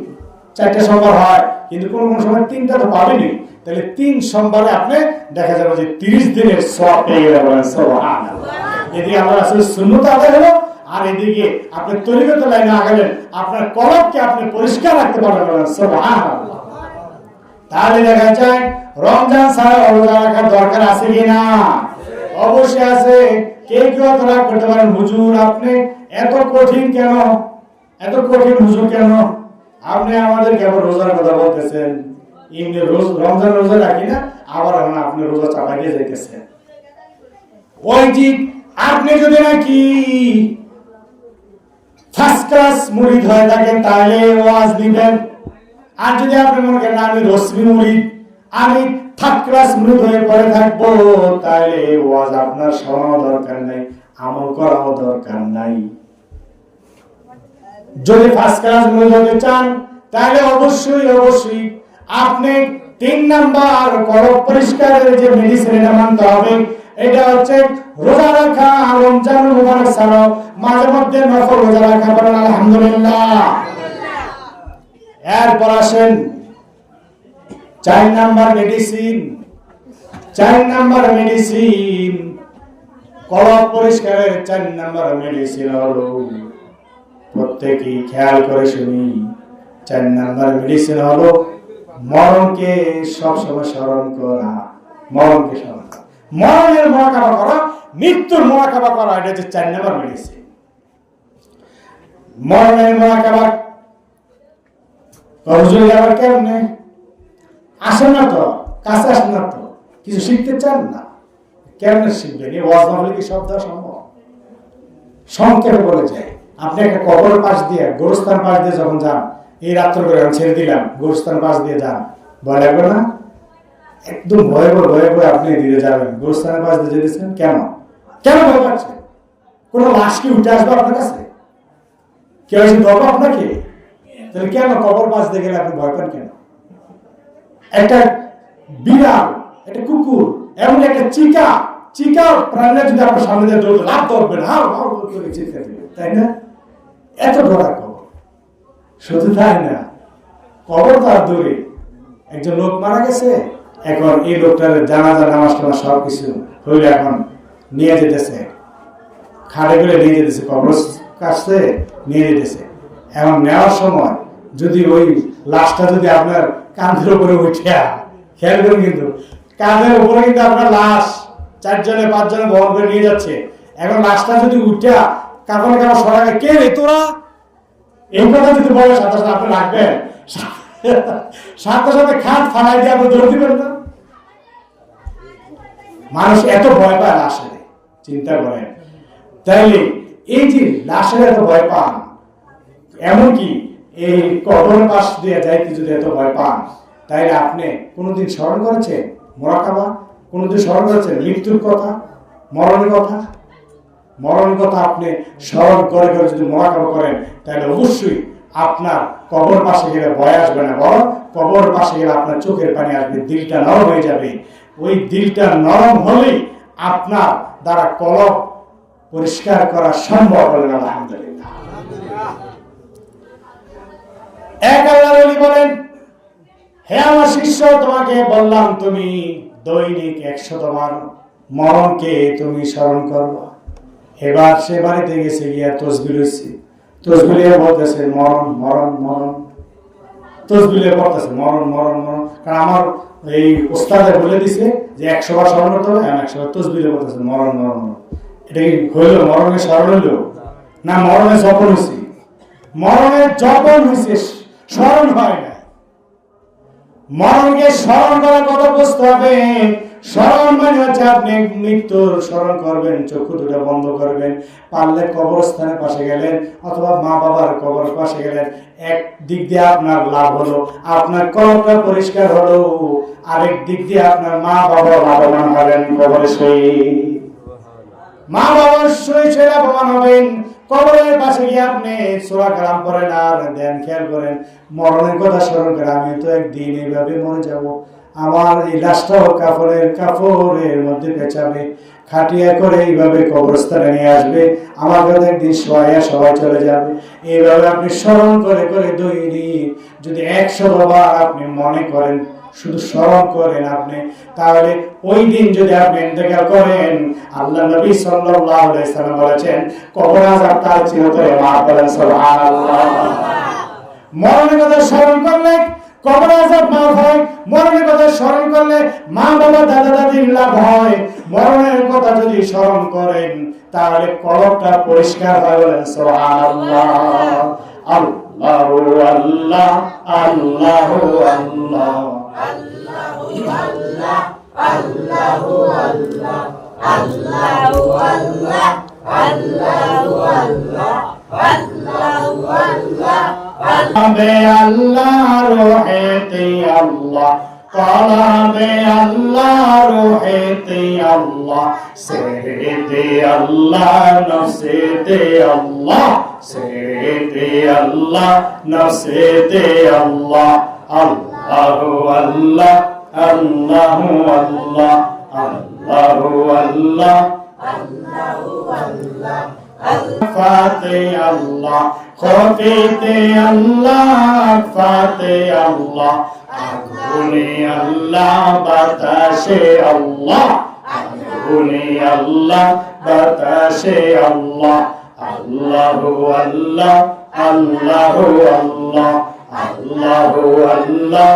Speaker 1: 4টা সোমবার হয় কিন্তু কোন কোন সময় 3টা তো পাবেনই। তাহলে 3 সোমবারে আপনি দেখা যাবে যে 30 দিনের সওয়াব পেয়ে গেলেন। বলেন সুবহানাল্লাহ। এদিকে আল্লাহ রাসূলের সুন্নাত আদায় হলো আর এদিকে আপনি তরিকত লাইনে আগালেন, আপনার কলবকে আপনি পরিষ্কার রাখতে পারবেন। বলেন সুবহানাল্লাহ। তাহলে দেখা যায় রমজান ছাড়া রোজা রাখার দরকার আছে কিনা? অবশ্যই আছে। কে কেউ রাগ করতে পারেন, হুজুর আপনি এত কঠিন কেন, এত কঠিন হুজুর কেন? আপনি আমাদের কেবল রোজার কথা বলতেছেন, এমনি রমজান রোজা রাখি না, আবার আপনি রোজা চাপাই দিয়ে যাইতেছেন। ওই যে আপনি যদি নাকি ফার্স্ট ক্লাস মুরিদ হয়ে থাকেন তাহলে ওয়াজ দিবেন। আর যদি আপনি মনে করেন আমি রসমি মুরিদ, আমি থার্ড ক্লাস মুরিদ হয়ে পড়ে থাকবো, তাহলে ওয়াজ আপনার শোনাও দরকার নাই, আমল করাও দরকার নাই। যদি ফার্স্ট ক্লাস মুরিদ হতে চান তাহলে অবশ্যই অবশ্যই আপনি 3 নাম্বার কলব পরিষ্কারের যে মেডিসিন এটা মানতে হবে। এটা হচ্ছে রোজা রাখা, রমজান মুবারক ছাড়াও মাঝে মধ্যে নফল রোজা রাখা। বলেন আলহামদুলিল্লাহ। এরপর আসেন 4 নাম্বার মেডিসিন। 4 নাম্বার মেডিসিন কলব পরিষ্কারের 4 নাম্বার মেডিসিন হলো, প্রত্যেকেই খেয়াল করে শুনি, 4 নাম্বার মেডিসিন হলো মরণকে সবসময় স্মরণ করা। মরণকে স্মরণ করা, মরণের মোকাবেলা করা, মৃত্যুর মোকাবেলা করা, এটা হচ্ছে 4 নাম্বার মেডিসিন। মরণের মোকাবেলা হুজুর আবার কেমনে আসেন না তো, কাছে আসেন না তো, কিছু শিখতে চান না, কেমনে শিখবেন? এই ওয়াজ না হলে কি সব দেওয়া সম্ভব? সংক্ষেপে বলে যায়, আপনি একটা কবরের পাশ দিয়ে, গোরস্থান পাশ দিয়ে যখন যান, এই রাত্র করে ছেড়ে দিলাম, গোরস্থান পাশ দিয়ে যান, ভয় লাগবে না? একদম ভয়ে ভয়ে ভয়ে ভয়ে আপনি দিয়ে যাবেন, গোরস্থানের পাশ দিয়ে যেতেছেন। কেন কেন ভয় পাচ্ছেন? কোন লাশ কি উঠে আসবে আপনার কাছে? কেউ এসে ধরবো আপনাকে? তাহলে কেন কবর পাশ দিয়ে গেলে আপনি ভয় পান কেন? একটা বিড়াল, একটা কুকুর, এমন একটা চিকা প্রাণীরা যদি আপনার সামনে দিয়ে দৌড়তে লাভ ধরবেন, চিৎকার দিবে, তাই না? এত ডরা কবর। শুধু তাই না, কবর তো আর দূরে, একজন লোক মারা গেছে, এখন এই লোকটার জানাজা নামাজ টামাজ সবকিছু হইলে এখন নিয়ে যেতেছে, খাড়ে করে নিয়ে যেতেছে, কবর কাছে নিয়ে যেতেছে। এখন নেওয়ার সময় যদি ওই লাশটা যদি আপনার কাঁধের উপরে উঠিয়া, খেয়াল করুন কিন্তু কাঁধের উপরে কিন্তু আপনার লাশ 4 জনে 5 জনে বহন করে নিয়ে যাচ্ছে, এখন লাশটা যদি উঠিয়া কাপড়ে কাপড় সরাকে, কে রে তোরা, এই কথা যদি বলে সাথে সাথে আপনি রাখবেন, সাথে সাথে খাট ফালাই দিয়ে আপনি দৌড় দিবেন না? মানুষ এত ভয় পায় লাশের, চিন্তা করেন। তাইলে এই যে লাশের এত ভয় পান, এমনকি এই কবর পাশ দিয়ে যাইতে যদি এত ভয় পান, তাইলে আপনি কোনোদিন স্মরণ করেছেন মুরাকাবা? কোনোদিন স্মরণ করেছেন মৃত্যুর কথা, মরণের কথা? মরণের কথা আপনি স্মরণ করে করে যদি মুরাকাবা করেন, তাহলে অবশ্যই আপনার কবর পাশে গেলে ভয় আসবে না, বরং কবর পাশে গেলে আপনার চোখের পানি আসবে, দিলটা নরম হয়ে যাবে। ওই দিলটা নরম হলেই আপনার দ্বারা কলব পরিষ্কার করা সম্ভব। বলেন আলহামদুলিল্লাহ। এক আল্লাহর ওলি বলেন, হে আমার শিষ্য, তোমাকে বললাম তুমি দৈনিক 100 বার মরণকে তুমি স্মরণ করবা। এবার সে বাড়িতে গেছে, গিয়া তসবিহ হইছে, তসবিলে বলতেছে মরণ মরণ মরণ, তসবিলে পড়তেছে মরণ মরণ মরণ। কারণ আমার এই ওস্তাদে বলে দিছে যে 100 বার স্মরণ করতে হবে, 100 বার তসবিলে বলতেছে মরণ মরণ মরণ। এটা কি হইল মরণের স্মরণ হইল না মরণের জপন হয়েছে? মরণের জপন হয়েছে, স্মরণ হয় না। মরণকে স্মরণ করার কথা বুঝতে হবে। স্মরণ মানে হচ্ছে আপনি মৃত্যুর স্মরণ করবেন, চক্ষু দুটো বন্ধ করবেন, পারলে কবরস্থানের পাশে গেলেন অথবা মা বাবার কবরের পাশে গেলেন। এক দিক দিয়ে আপনার লাভ হলো, আপনার কবরটা পরিষ্কার হলো, আরেক দিক দিয়ে আপনার মা বাবা লাভবান হবেন। কবরে শুয়ে মা বাবার শুয়ে লাভবান হবেন। কবরের পাশে গিয়ে আপনি সূরা কালাম পড়েন আর ধ্যান খেয়াল করেন, মরণের কথা স্মরণ করে আমি তো একদিন এইভাবে মরে যাব, আমার এই লাশটাও কাপড়ের মধ্যে পেঁচাবে, খাটিয়া করে এইভাবে কবরস্থানে নিয়ে আসবে, আমার কথা একদিন সবাই চলে যাবে। এইভাবে আপনি স্মরণ করে করে দৈনিক যদি 100 বার আপনি মনে করেন, শুধু স্মরণ করেন আপনি, তাহলে ওই দিন যদি আপনি ইন্তেকাল করেন, আল্লাহ নবী সাল্লাল্লাহু আলাইহি সাল্লাম বলেছেন কবর আযাব তার চিরতরে মাফ করেন। সুবহানাল্লাহ। মরণের কথা স্মরণ করলে কবর আযাব মাফ হয়, মরণের কথা স্মরণ করলে মা বাবা দাদা দাদির লাভ হয়, মরণের কথা যদি স্মরণ করেন তাহলে কলবটা পরিষ্কার হয়। বলেন সুবহানাল্লাহ। আল্লাহু আল্লাহ আল্লাহু আল্লাহ আল্লাহু আল্লাহ আল্লাহু আল্লাহ আল্লাহু আল্লাহ আল্লাহু আল্লাহ আল্লাহু আল্লাহ আবে আল্লাহ রোহেতে আল্লাহ কলাবে আল্লাহ রোহেতে আল্লাহ সেরেতে আল্লাহ নফসেতে আল্লাহ সেরেতে আল্লাহ নফসেতে আল্লাহ আল্লাহু আল্লাহ আল্লাহু আল্লাহ আল্লাহু আল্লাহ আল্লাহু আল্লাহ ফাতে আল্লাহ খফিতে আল্লাহ ফাতে আল্লাহ আগুনে আল্লাহ বাতাসে আল্লাহ আগুনে আল্লাহ বাতাসে আল্লাহ আল্লাহু আল্লাহ আল্লাহু আল্লাহ আল্লাহু আল্লাহ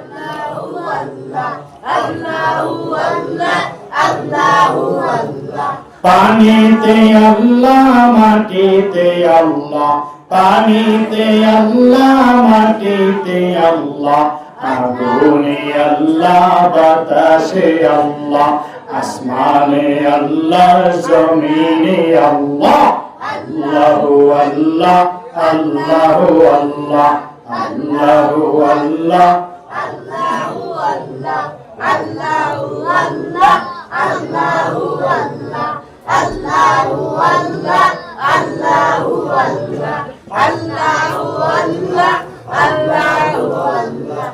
Speaker 1: আল্লাহু আল্লাহ আল্লাহু আল্লাহ আল্লাহু আল্লাহ পানিতে আল্লাহ মাটিতে আল্লাহ পানিতে আল্লাহ মাটিতে আল্লাহ আগুনে আল্লাহ বাতাসে আল্লাহ আসমানে আল্লাহ জমিনে আল্লাহ আল্লাহু আল্লাহ আল্লাহু আল্লাহ আল্লাহু আল্লাহ আল্লাহু আল্লাহ আল্লাহু আল্লাহ আল্লাহু আল্লাহ আল্লাহু আল্লাহ আল্লাহু আল্লাহ আল্লাহু আল্লাহ আল্লাহু আল্লাহ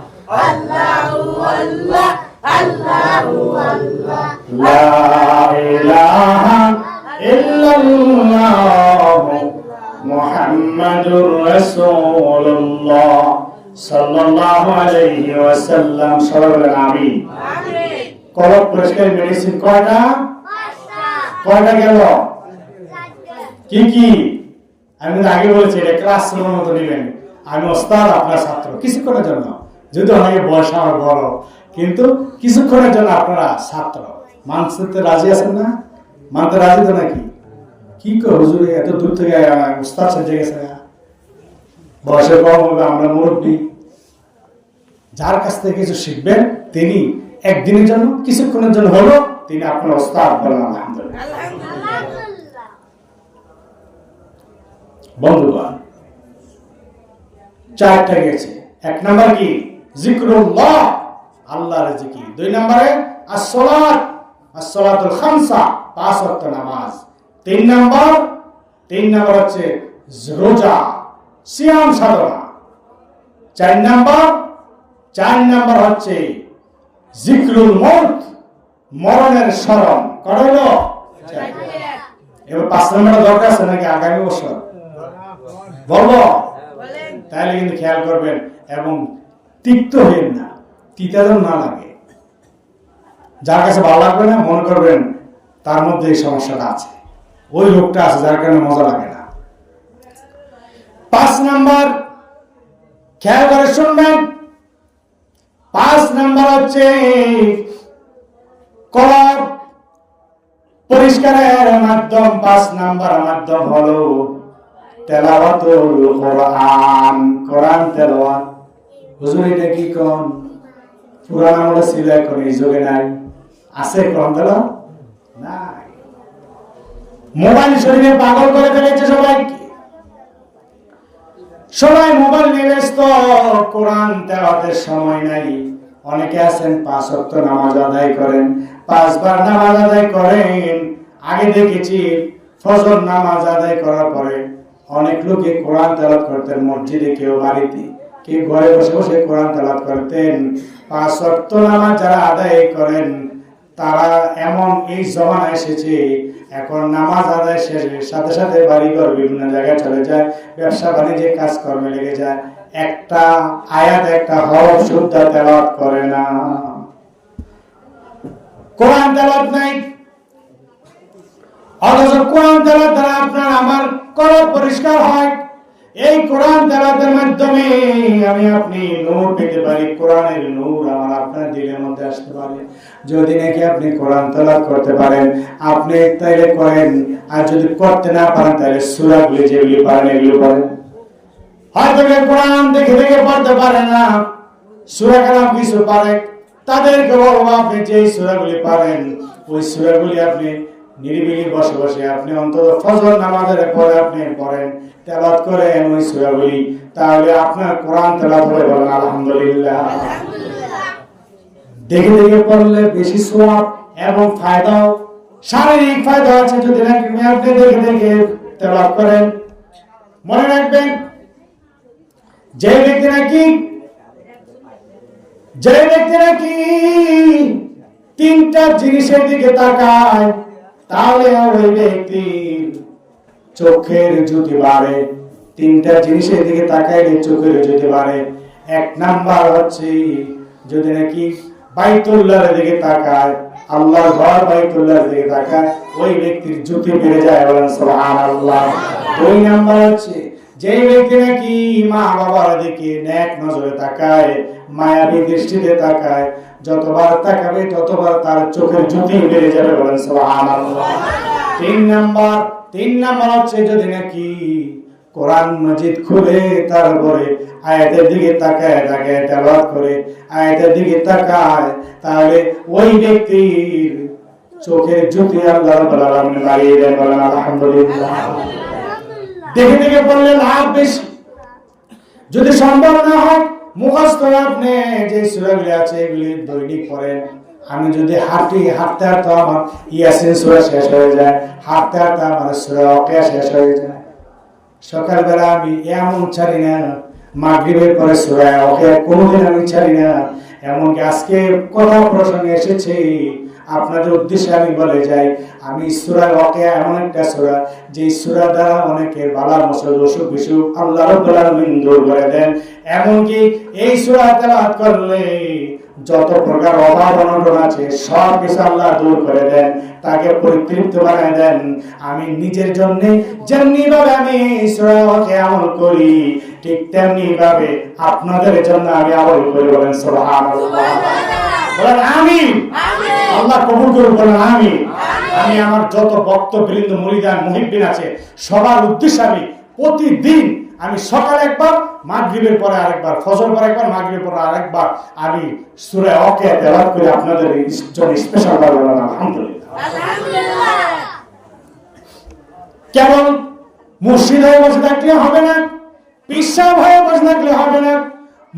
Speaker 1: আল্লাহু আল্লাহ আল্লাহু আল্লাহ লা ইলাহা ইল্লাল্লাহ মুহাম্মাদুর রাসূলুল্লাহ সাল্লাল্লাহু আলাইহি ওয়াসাল্লাম। সবাই আমিন। কলব পরিষ্কার মেডিসিন কয়টা? কয়টা গেল? কি কি? আমি আগে বলেছি এটা ক্লাসরুমের মতো নেবেন। আমি ওস্তাদ, আপনার ছাত্র। কিছুক্ষণের জন্য, যদি অনেকে বয়স আমার বড়, কিন্তু কিছুক্ষণের জন্য আপনারা ছাত্র। মানতে রাজি আছেন না? মানতে রাজি তো নাকি? কি কো হুজুর এত দূর থেকে ওস্তাদ সেজে গেছে, বয়সে কম হবে, আমরা মুরব্বী। যার কাছ থেকে কিছু শিখবেন তিনি একদিনের জন্য, কিছুক্ষণের জন্য হলো, তিনি আপনার ওস্তাদ। বলেন আলহামদুলিল্লাহ। বন্ধুগণ, 4টা গেছে। 1 নাম্বার কি? জিক্রুল্লাহ, আল্লাহর জিকির। 2 নম্বরে আসসালাত, আসসালাতুল খামসা, 5 ওয়াক্ত নামাজ। 3 নাম্বার হচ্ছে রোজা, সিয়াম সাধনা। 4 নাম্বার হচ্ছে জিক্রুল মউত, মরণের স্মরণ। কত হলো? এবার 5 নাম্বার দরকার আছে নাকি আগামী বছর বলবো? তাহলে কিন্তু খেয়াল করবেন এবং তিক্ত হইেন না, তিতা যেন না লাগে। যার কাছে ভালো লাগবে না মনে করবেন তার মধ্যে এই সমস্যাটা আছে, ওই রোগটা আছে, যার কারণে মজা লাগে না। 5 নাম্বার, খেয়াল করে শুনবেন, 5 নাম্বার হচ্ছে কলব পরিষ্কারের মাধ্যম। 5 নাম্বার মাধ্যম হলো তেলাওয়াতুল কোরআন, কোরআন তেলাওয়াত। হুজুর এটা কি কোন পুরান আমলে ছিল, এখন এই যুগে নাই? আছে কোরআন তেলাওয়াত? নাই। মোবাইল শরীরে পাগল করে ফেলেছে সবাইকে, সবাই মোবাইল নিয়ে ব্যস্ত, কোরআন তেলাওয়াতের সময় নাই। অনেকে আছেন 5 ওয়াক্ত নামাজ আদায় করেন, 5 বার নামাজ আদায় করেন। আগে দেখেছি ফজর নামাজ আদায় করার পরে অনেক লোকে কোরআন তেলাওয়াত করতেন মসজিদে, কেউ বাড়িতে, কেউ ঘরে বসে বসে কোরআন তেলাওয়াত করতেন। 5 ওয়াক্ত নামাজ যারা আদায় করেন তারা এমন এই জমানা এসেছে, এখন নামাজ আদায় শেষে সাথে সাথে বাড়িঘর বিভিন্ন জায়গায় চলে যায়, ব্যবসা বাণিজ্যে কাজকর্মে লেগে যায়, একটা আয়াত একটা হরফ শুদ্ধ তেলাওয়াত করে না, কোরআন তেলাওয়াত নাই। অথচ কোরআন তেলাওয়াত দ্বারা আপনার আমার কলব পরিষ্কার হয়। এই কোরআন তেলাওয়াতের মাধ্যমে আমি আপনি নূর পেতে পারি, কোরআনের নূর আমার আপনার দিলের মধ্যে আসতে পারে। যদি নাকি আপনি কোরআন তেলাওয়াত করতে পারেন, আপনি তাইলে করেন, আর যদি করতে না পারেন তাহলে সূরাগুলি যেগুলি পারেন এগুলো পড়েন। হয়তো কোরআন দেখে দেখে পড়তে পারে না, সূরা কালাম কিছু পারে, তাদেরকে বলবো আপনি যে সূরাগুলি পারেন ওই সূরাগুলি আপনি নিরিবিলি বসে বসে আপনি অন্তত ফজর নামাজের পরে আপনি পড়েন, তেলাওয়াত করেন ওই সূরাগুলি, তাহলে আপনার কোরআন তেলাওয়াত হবে। বলেন আলহামদুলিল্লাহ। দেখে দেখে পড়লে বেশি সওয়াব এবং ফায়দাও, শারীরিক ফায়দা আছে যদি নাকি আপনি দেখে দেখে তেলাওয়াত করেন। মনে রাখবেন, যে ব্যক্তি নাকি 3টা জিনিসের দিকে তাকায় তাহলে ওই ব্যক্তির চোখের জ্যোতি বাড়ে। 3টা জিনিসের দিকে তাকাইলে চোখের জ্যোতি বাড়ে। 1 নাম্বার হচ্ছে যদি নাকি বাইতুল্লাহর দিকে তাকায়, আল্লাহর ঘর বাইতুল্লাহর দিকে তাকায়, ওই ব্যক্তির জ্যোতি বেড়ে যায়। বলেন সুবহানাল্লাহ। 2 নাম্বার হচ্ছে যে ব্যক্তি নাকি মা বাবার দিকে নেক নজরে তাকায়, মায়াবী দৃষ্টিতে তাকায়, যতবার তাকাবে ততবার তার চোখের জ্যোতি বেড়ে যাবে। বলেন সুবহানাল্লাহ। 3 নাম্বার হচ্ছে যদি নাকি কোরআন মাজিদ খুলে তারপরে আয়াতের দিকে তাকায় তেলাওয়াত করে, আয়াতের দিকে তাকায়, তাহলে ওই ব্যক্তির চোখের জ্যোতি আল্লাহ রাব্বুল আলামিন বাড়িয়ে দেন। বলেন আলহামদুলিল্লাহ। দেখে দেখে পড়লে লাভ বেশি। যদি সম্ভব না হয় মুখস্থ আপনি যে সূরাগুলি আছে এগুলি দৈনিক পড়েন। আমি যদি হাঁটতে হাঁটতে আমার ইয়াসিন সূরা শেষ হয়ে যায়, হাঁটতে হাঁটতে আমার সূরা ওয়াকিয়া শেষ হয়ে যায়। সকালবেলা আমি এমন ছাড়ি না, মাগরিবের পরে সূরা ওয়াকিয়া কোনোদিন আমি ছাড়ি না। এমনকি আজকে কথা প্রসঙ্গে এসেছে, আপনাদের উদ্দেশ্যে আমি বলে যাই, আমি সূরা ওয়াকিয়া এমন একটা সূরা যে সূরা দ্বারা অনেকের বালা মুসিবত অসুখ বিসুখ আল্লাহ রাব্বুল আলামিন দূর করে দেন। এমনকি এই সূরা তেলাওয়াত করলে যত প্রকার অভাব অনটন আছে সব কিছু আল্লাহ দূর করে দেন, তাকে পরিতৃপ্ত বানায় দেন। আমি নিজের জন্য যেমনি ভাবে আমি সূরা ওয়াকিয়া আমল করি, ঠিক তেমনি ভাবে আপনাদের জন্য আমি আমল করি। বলেন সুবহানাল্লাহ। বলেন আমিন। আল্লাহ কবুল করুন। বলেন আমিন। আমি আমার যত ভক্তবৃন্দ মুরিদান মুহিব্বিন আছে সবার উদ্দেশ্যে আমি প্রতিদিন আমি সকালে একবার, মাগরিবের পরে আরেকবার, ফজর পরে একবার, মাগরিবের পরে আরেকবার আমি সূরা ওয়াকিয়া তেলাওয়াত করে আপনাদের জন্য স্পেশাল ভাবে বলেন আলহামদুলিল্লাহ। কেবল মুর্শিদ হয়ে বসে থাকলে হবে না, পিসাব হয়ে বসে থাকলে হবে না,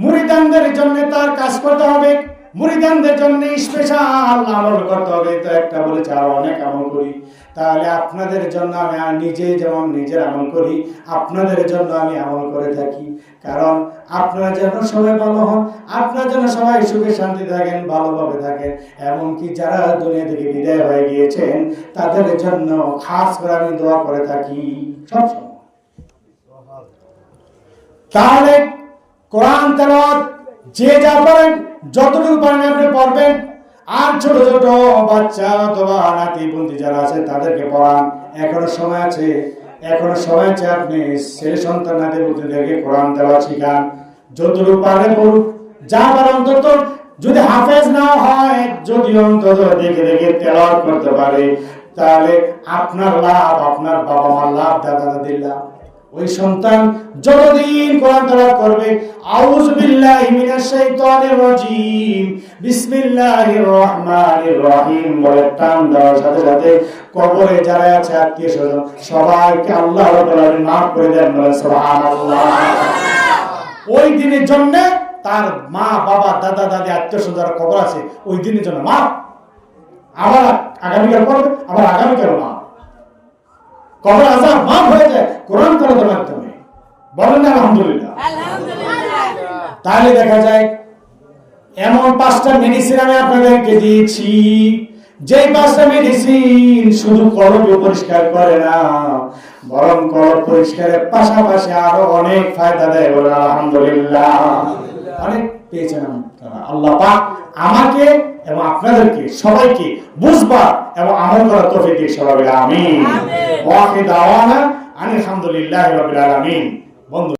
Speaker 1: মুরিদানদের জন্য তার কাজ করতে হবে, মুরিদানদের জন্য স্পেশাল আমল করতে হবে। তো একটা বলেছে আর অনেক আমল করি, তাহলে আপনাদের জন্য আমি নিজে যেমন নিজের আমল করি, আপনাদের জন্য আমি আমল করে থাকি। কারণ আপনারা যেন সবাই ভালো হন, আপনারা যেন সবাই সুখে শান্তি থাকেন, ভালোভাবে থাকেন। এমনকি যারা দুনিয়া থেকে বিদায় হয়ে গিয়েছেন তাদের জন্য খাস করে আমি দোয়া করে থাকি সবসময়। তাহলে কোরআন তেলাওয়াত যে যা পারেন যতটুকু পারেন আপনি পড়বেন। আর ছোট ছোট বাচ্চা অথবা নাতি বন্ধু যারা আছে তাদেরকে পড়ান, এখনো সময় আছে। এখন সময় আছে আপনি ছেলে সন্তানদের বুদ্ধিদেরকে কোরআন তেলাওয়াত শিখান, যতটুকু পারে পড়ুক, যা পারে অন্তত যদি হাফেজ না হয় যদি অন্তত দেখে দেখে তেলাওয়াত করতে পারে, তাহলে আপনার লাভ, আপনার বাবা মার লাভ, দাদা দাদির লাভ। ওই সন্তান যতদিন কোরআন তেলাওয়াত করবে, আউযু বিল্লাহি মিনাশ শাইতানির রাজীম, বিসমিল্লাহির রহমানির রহিম বলে টান দেওয়ার সাথে সাথে কবরে যারা আছে আত্মীয় স্বজন সবাইকে আল্লাহ রাব্বুল আলামিন মাফ করে দেন, বলে সুবহানাল্লাহ। ওই দিনের জন্য তার মা বাবা দাদা দাদি আত্মীয় স্বজন যারা কবর আছে ওই দিনের জন্য মাফ। আবার আগামীকাল পড়বে, আবার আগামীকাল মাফ, কবর আযাব মাফ হয়ে যায় কোরআন তেলাওয়াতের মাধ্যমে। বলেন আলহামদুলিল্লাহ। তাহলে দেখা যায় এমন 5টা মেডিসিন আমি আপনাদেরকে দিয়েছি, যে 5টা মেডিসিন শুধু কলব পরিষ্কার করে না, বরং কলব পরিষ্কারের পাশাপাশি আরো অনেক ফায়দা দেয়। বলেন আলহামদুলিল্লাহ। অনেক পেয়েছেন আল্লাহ পাক আমাকে এবং আপনাদেরকে সবাইকে বুঝবার এবং আমল করার তৌফিক দিন সবাই। আমিন। ওয়া আখিরু দাওয়ানা আলহামদুলিল্লাহি রাব্বিল আলামিন। বন্ধু